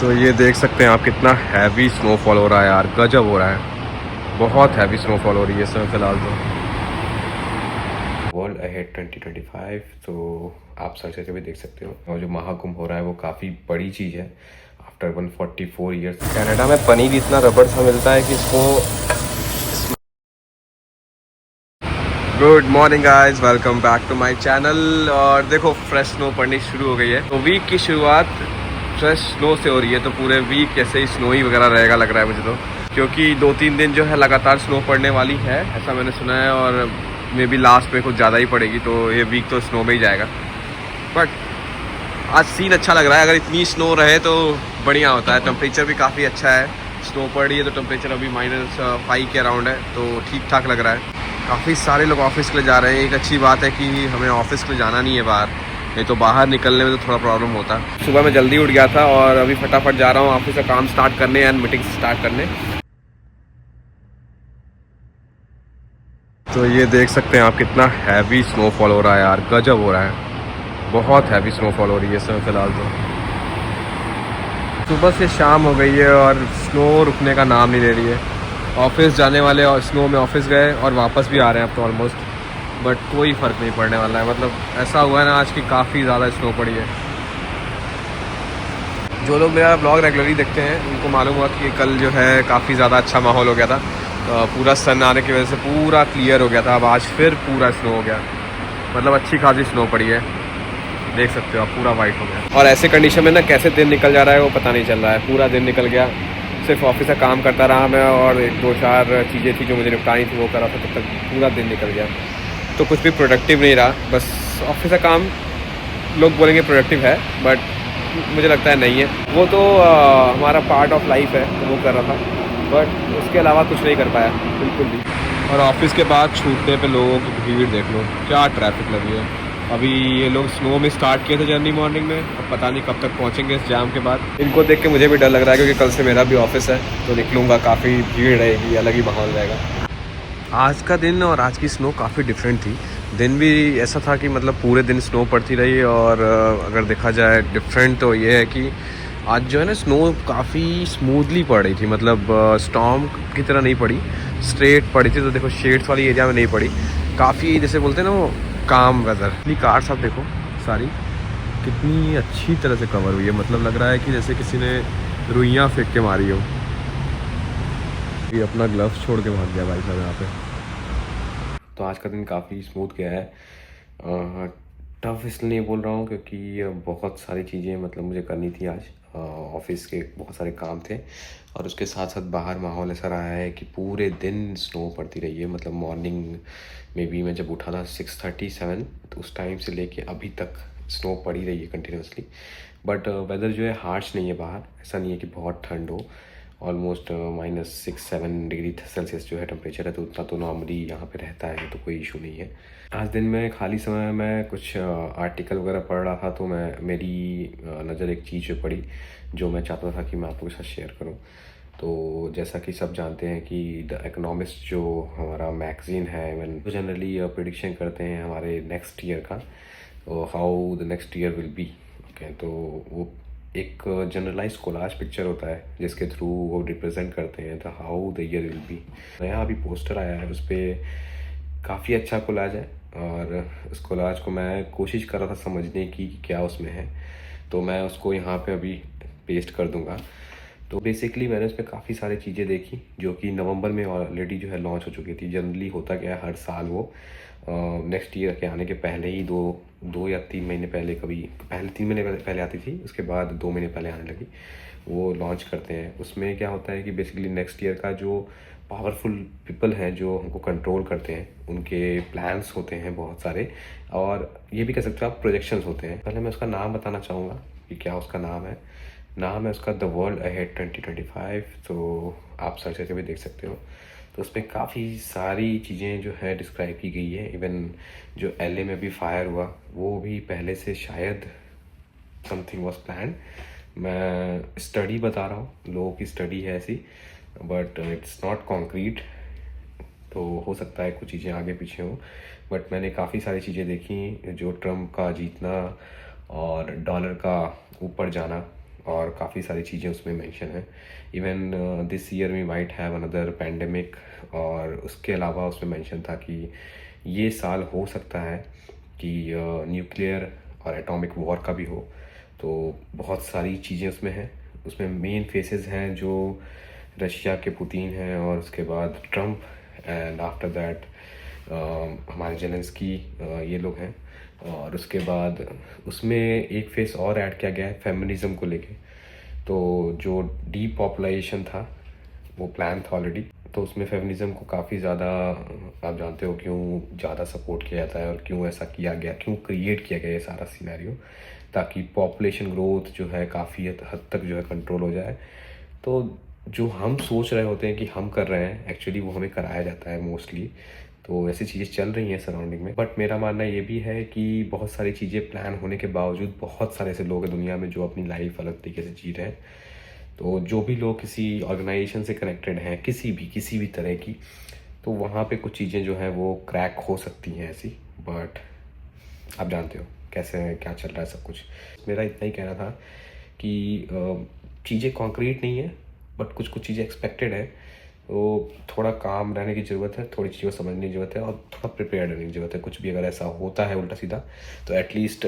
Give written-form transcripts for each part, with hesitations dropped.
तो ये देख सकते हैं आप कितना हैवी स्नोफॉल हो रहा है यार, गजब हो रहा है। बहुत हैवी स्नोफॉल हो रही है इस समय फ़िलहाल तो। वर्ल्ड अहेड 2025 तो आप सर्च करके भी देख सकते हो। और जो महाकुंभ हो रहा है वो काफ़ी बड़ी चीज़ है आफ्टर 144 ईयर्स। कनाडा में पनीर इतना रबड़ सा मिलता है कि इसको। Good morning guys, welcome back to my channel. और देखो फ्रेश स्नो पड़नी शुरू हो गई है, तो वीक की शुरुआत फ्रेश स्नो से हो रही है। तो पूरे वीक ऐसे ही स्नो ही वगैरह रहेगा लग रहा है मुझे तो, क्योंकि 2-3 दिन जो है लगातार स्नो पड़ने वाली है ऐसा मैंने सुना है। और मे बी लास्ट में कुछ ज़्यादा ही पड़ेगी, तो ये वीक तो स्नो में ही जाएगा। बट आज सीन अच्छा लग रहा है, अगर इतनी स्नो रहे तो बढ़िया होता है। टेम्परेचर भी काफ़ी अच्छा है, स्नो पड़ रही है तो टेम्परेचर अभी -5 के अराउंड है, तो ठीक ठाक लग रहा है। काफ़ी सारे लोग ऑफिस के लिए जा रहे हैं। एक अच्छी बात है कि हमें ऑफिस के लिए जाना नहीं है बाहर, नहीं तो बाहर निकलने में तो थोड़ा प्रॉब्लम होता। सुबह मैं जल्दी उठ गया था और अभी फटाफट जा रहा हूँ ऑफिस का काम स्टार्ट करने एंड मीटिंग स्टार्ट करने। तो ये देख सकते हैं आप कितना हैवी स्नोफॉल हो रहा है यार, गजब हो रहा है। बहुत हैवी स्नोफॉल हो रही है इस समय फ़िलहाल तो। सुबह से शाम हो गई है और स्नो रुकने का नाम नहीं ले रही है। ऑफिस जाने वाले और स्नो में ऑफिस गए और वापस भी आ रहे हैं अब तो ऑलमोस्ट, बट कोई फ़र्क नहीं पड़ने वाला है। मतलब ऐसा हुआ है ना आज की काफ़ी ज़्यादा स्नो पड़ी है। जो लोग मेरा ब्लॉग रेगुलरली देखते हैं उनको मालूम हुआ कि कल जो है काफ़ी ज़्यादा अच्छा माहौल हो गया था। पूरा सन आने की वजह से पूरा क्लियर हो गया था। अब आज फिर पूरा स्नो हो गया, मतलब अच्छी खासी स्नो पड़ी है। देख सकते हो आप, पूरा वाइट हो गया। और ऐसे कंडीशन में ना कैसे दिन निकल जा रहा है वो पता नहीं चल रहा है। पूरा दिन निकल गया, सिर्फ ऑफिस का काम करता रहा मैं, और 1-2-4 चीज़ें थी जो मुझे निपटानी थी वो करा था, तब तक पूरा दिन निकल गया। तो कुछ भी प्रोडक्टिव नहीं रहा, बस ऑफिस का काम लोग बोलेंगे प्रोडक्टिव है, बट मुझे लगता है नहीं है। वो तो हमारा पार्ट ऑफ लाइफ है, तो वो कर रहा था, बट उसके अलावा कुछ नहीं कर पाया बिल्कुल भी। और ऑफिस के बाद छूटने पे लोगों की भीड़ देख लो, क्या ट्रैफिक लगी है। अभी ये लोग स्नो में स्टार्ट किए थे जर्नी मॉर्निंग में, अब पता नहीं कब तक पहुंचेंगे इस जाम के बाद। इनको देख के मुझे भी डर लग रहा है, क्योंकि कल से मेरा भी ऑफिस है, तो निकलूँगा काफ़ी भीड़ रहेगी, अलग ही माहौल रहेगा। आज का दिन और आज की स्नो काफ़ी डिफरेंट थी। दिन भी ऐसा था कि मतलब पूरे दिन स्नो पड़ती रही, और अगर देखा जाए डिफरेंट तो ये है कि आज जो है ना स्नो काफ़ी स्मूथली पड़ रही थी। मतलब स्टॉर्म की तरह नहीं पड़ी, स्ट्रेट पड़ी थी। तो देखो शेड्स वाली एरिया में नहीं पड़ी, काफ़ी जैसे बोलते हैं ना वो काम वेदर। अपनी कार सब देखो सारी कितनी अच्छी तरह से कवर हुई है, मतलब लग रहा है कि जैसे किसी ने रुइयाँ फेंक के मारी हो। ये अपना ग्लव्स छोड़ के भाग गया भाई साहब यहाँ पे। तो आज का दिन काफ़ी स्मूथ गया है। टफ इसलिए बोल रहा हूँ क्योंकि बहुत सारी चीज़ें मतलब मुझे करनी थी आज। ऑफिस के बहुत सारे काम थे, और उसके साथ साथ बाहर माहौल ऐसा रहा है कि पूरे दिन स्नो पड़ती रही है। मतलब मॉर्निंग में भी मैं जब उठा था 6:37, तो उस टाइम से लेके अभी तक स्नो पड़ी रही है कंटिन्यूसली। बट वेदर जो है हार्श नहीं है बाहर, ऐसा नहीं है कि बहुत ठंड हो। ऑलमोस्ट -6-7 डिग्री सेल्सियस जो है टेम्परेचर है, तो उतना तो नॉर्मली यहाँ पे रहता है, तो कोई इशू नहीं है। आज दिन में खाली समय में कुछ आर्टिकल वगैरह पढ़ रहा था, तो मेरी नज़र एक चीज़ पे पड़ी जो मैं चाहता था कि मैं आप लोगों के साथ शेयर करूँ। तो जैसा कि सब जानते हैं कि द इकोनॉमिस्ट जो हमारा मैगज़ीन है, इवन वो जनरली प्रिडिक्शन करते हैं हमारे नेक्स्ट ईयर का, how the next year will be. Okay, तो वो एक जनरलाइज कोलाज पिक्चर होता है जिसके थ्रू वो रिप्रेजेंट करते हैं the how the year will be. नया अभी पोस्टर आया है, उस पर काफ़ी अच्छा कोलाज है, और उस कोलाज को मैं कोशिश कर रहा था समझने की कि क्या उसमें है, तो मैं उसको यहाँ पे अभी पेस्ट कर दूँगा। तो बेसिकली मैंने उसमें काफ़ी सारी चीज़ें देखी जो कि नवंबर में ऑलरेडी जो है लॉन्च हो चुकी थी। जनरली होता क्या है, हर साल वो नेक्स्ट ईयर के आने के पहले ही दो या 3 महीने पहले, कभी पहले 3 महीने पहले आती थी, उसके बाद 2 महीने पहले आने लगी, वो लॉन्च करते हैं। उसमें क्या होता है कि बेसिकली नेक्स्ट ईयर का जो पावरफुल पीपल हैं जो हमको कंट्रोल करते हैं, उनके प्लान्स होते हैं बहुत सारे, और ये भी कह सकते हो आप प्रोजेक्शंस होते हैं। पहले मैं उसका नाम बताना चाहूँगा कि क्या उसका नाम है। नाम है उसका द वर्ल्ड अहेड 2025, तो आप सर्च करके भी देख सकते हो। तो उसमें काफ़ी सारी चीज़ें जो है डिस्क्राइब की गई है। इवन जो LA में भी फायर हुआ वो भी पहले से शायद समथिंग वॉज प्लान। मैं स्टडी बता रहा हूँ, लोगों की स्टडी है ऐसी, बट इट्स नॉट कॉन्क्रीट, तो हो सकता है कुछ चीज़ें आगे पीछे हों। बट मैंने काफ़ी सारी चीज़ें देखी, जो ट्रम्प का जीतना और डॉलर का ऊपर जाना, और काफ़ी सारी चीज़ें उसमें मेंशन है। Even this year we might have another pandemic, और उसके अलावा उसमें मेंशन था कि ये साल हो सकता है कि न्यूक्लियर और एटॉमिक वॉर का भी हो। तो बहुत सारी चीज़ें उसमें हैं। उसमें मेन फेसेस हैं जो रशिया के पुतिन हैं, और उसके बाद ट्रम्प, एंड आफ्टर दैट हमारे जेलेंस्की, ये लोग हैं। और उसके बाद उसमें एक फेस और ऐड किया गया है फेमिनिज़म को लेके। तो जो डीपॉपुलेशन था वो प्लान था ऑलरेडी, तो उसमें फेमिनिज़म को काफ़ी ज़्यादा, आप जानते हो क्यों ज़्यादा सपोर्ट किया जाता है और क्यों ऐसा किया गया, क्यों क्रिएट किया गया ये सारा सिनेरियो, ताकि पॉपुलेशन ग्रोथ जो है काफ़ी हद तक जो है कंट्रोल हो जाए। तो जो हम सोच रहे होते हैं कि हम कर रहे हैं, एक्चुअली वो हमें कराया जाता है मोस्टली। तो ऐसी चीज़ें चल रही हैं सराउंडिंग में। बट मेरा मानना ये भी है कि बहुत सारी चीज़ें प्लान होने के बावजूद बहुत सारे ऐसे लोग हैं दुनिया में जो अपनी लाइफ अलग तरीके से जी रहे हैं। तो जो भी लोग किसी ऑर्गेनाइजेशन से कनेक्टेड हैं, किसी भी तरह की, तो वहाँ पे कुछ चीज़ें जो है वो क्रैक हो सकती हैं ऐसी। बट आप जानते हो कैसे क्या चल रहा है सब कुछ। मेरा इतना ही कहना था कि चीज़ें कॉन्क्रीट नहीं है, बट कुछ चीज़ें एक्सपेक्टेड है। तो थोड़ा काम रहने की ज़रूरत है, थोड़ी चीज़ों समझने की ज़रूरत है, और थोड़ा प्रिपेयर्ड रहने की ज़रूरत है। कुछ भी अगर ऐसा होता है उल्टा सीधा, तो at least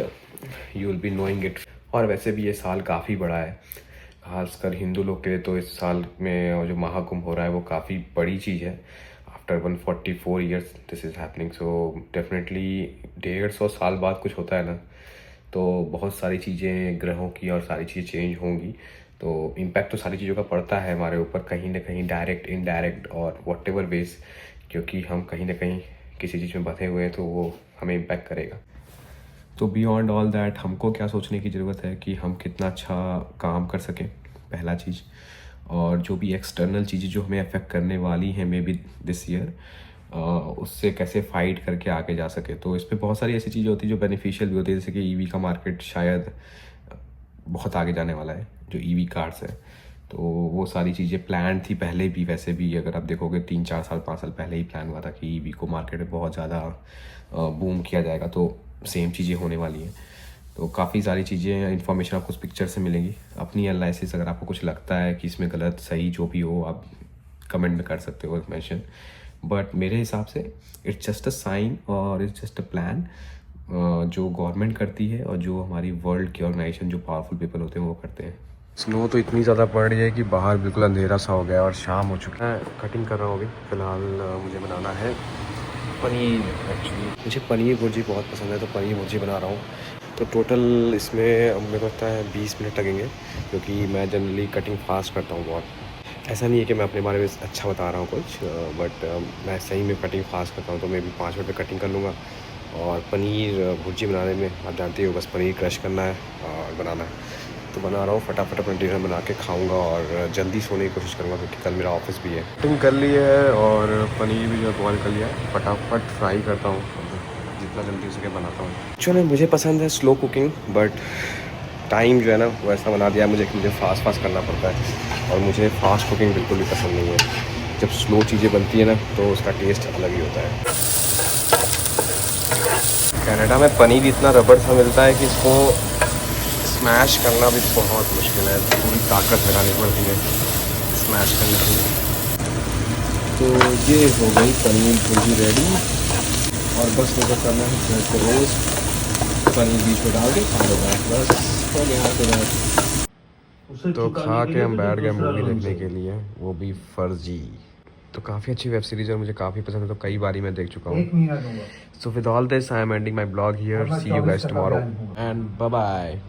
you will be knowing it. और वैसे भी ये साल काफ़ी बड़ा है, खासकर हिंदू लोग के लिए। तो इस साल में जो महाकुंभ हो रहा है वो काफ़ी बड़ी चीज़ है। After 144 years this is happening. So definitely 150 साल बाद कुछ होता है ना, तो बहुत सारी चीज़ें ग्रहों की और सारी चीज़ें चेंज होंगी। तो इम्पैक्ट तो सारी चीज़ों का पड़ता है हमारे ऊपर, कहीं ना कहीं डायरेक्ट, इनडायरेक्ट और वॉट एवर वेज, क्योंकि हम कहीं ना कहीं किसी चीज़ में बंधे हुए हैं, तो वो हमें इम्पैक्ट करेगा। तो बियॉन्ड ऑल दैट हमको क्या सोचने की ज़रूरत है कि हम कितना अच्छा काम कर सकें, पहला चीज़। और जो भी एक्सटर्नल चीज़ें जो हमें अफेक्ट करने वाली हैं मे बी दिस ईयर, उससे कैसे फ़ाइट करके आगे जा सके। तो इस पर बहुत सारी ऐसी चीज़ें होती हैं जो बेनिफिशियल भी होती है, जैसे कि ईवी का मार्केट शायद बहुत आगे जाने वाला है, जो ईवी कार्स है। तो वो सारी चीज़ें प्लान थी पहले भी। वैसे भी अगर आप देखोगे 3-4 साल 5 साल पहले ही प्लान हुआ था कि ईवी को मार्केट में बहुत ज़्यादा बूम किया जाएगा। तो सेम चीज़ें होने वाली हैं। तो काफ़ी सारी चीज़ें, इन्फॉर्मेशन आपको उस पिक्चर से मिलेंगी। अपनी एनालिसिस, अगर आपको कुछ लगता है कि इसमें गलत सही जो भी हो, आप कमेंट में कर सकते हो मेंशन। बट मेरे हिसाब से इट्स जस्ट अ साइन और इट्स जस्ट अ प्लान जो गवर्नमेंट करती है, और जो हमारी वर्ल्ड की ऑर्गेनाइजेशन, जो पावरफुल पीपल होते हैं वो करते हैं। स्नो तो इतनी ज़्यादा पड़ रही है कि बाहर बिल्कुल अंधेरा सा हो गया और शाम हो चुकी है। कटिंग कर रहा हूँ अभी फ़िलहाल। मुझे बनाना है पनीर। एक्चुअली मुझे पनीर भुर्जी बहुत पसंद है, तो पनीर भुर्जी बना रहा हूँ। तो टोटल इसमें मेरे को लगता है 20 मिनट लगेंगे, क्योंकि मैं जनरली कटिंग फास्ट करता हूँ बहुत। ऐसा नहीं है कि मैं अपने बारे में अच्छा बता रहा हूँ कुछ, बट मैं सही में कटिंग फास्ट करता हूँ। तो मैं भी 5 मिनट में कटिंग कर लूँगा। और पनीर भुर्जी बनाने में आप जानते हो, बस पनीर क्रश करना है और बनाना है। तो बना रहा हूँ फटाफट, अपना डिनर बना के खाऊंगा और जल्दी सोने की कोशिश करूँगा, क्योंकि कल मेरा ऑफिस भी है। कटिंग कर ली है और पनीर भी जो बॉयल कर लिया है। फटाफट फ्राई करता हूँ, जितना जल्दी हो सके बनाता हूँ। एक्चुअली मुझे पसंद है स्लो कुकिंग, बट टाइम जो है ना वो ऐसा बना दिया मुझे कि मुझे फास्ट करना पड़ता है, और मुझे फास्ट कुकिंग बिल्कुल भी पसंद नहीं है। जब स्लो चीज़ें बनती है ना, तो उसका टेस्ट अलग ही होता है। कनाडा में पनीर इतना रबड़ सा मिलता है कि इसको स्मैश करना भी बहुत मुश्किल है। पूरी ताकत लगानी पड़ती है स्मैश करने के लिए। तो ये हो गई पनीर भुर्जी रेडी, और बस मुझे करना है ब्रेड को रोस्ट, पनीर बीच में डाल के खा लो, बस हो गया। तो खा के हम बैठ गए मूवी देखने के लिए, वो भी फर्जी। तो काफ़ी अच्छी वेब सीरीज़ है, मुझे काफ़ी पसंद है, तो कई बारी मैं देख चुका हूँ। So with all this I am ending my blog here. See you guys tomorrow and bye bye.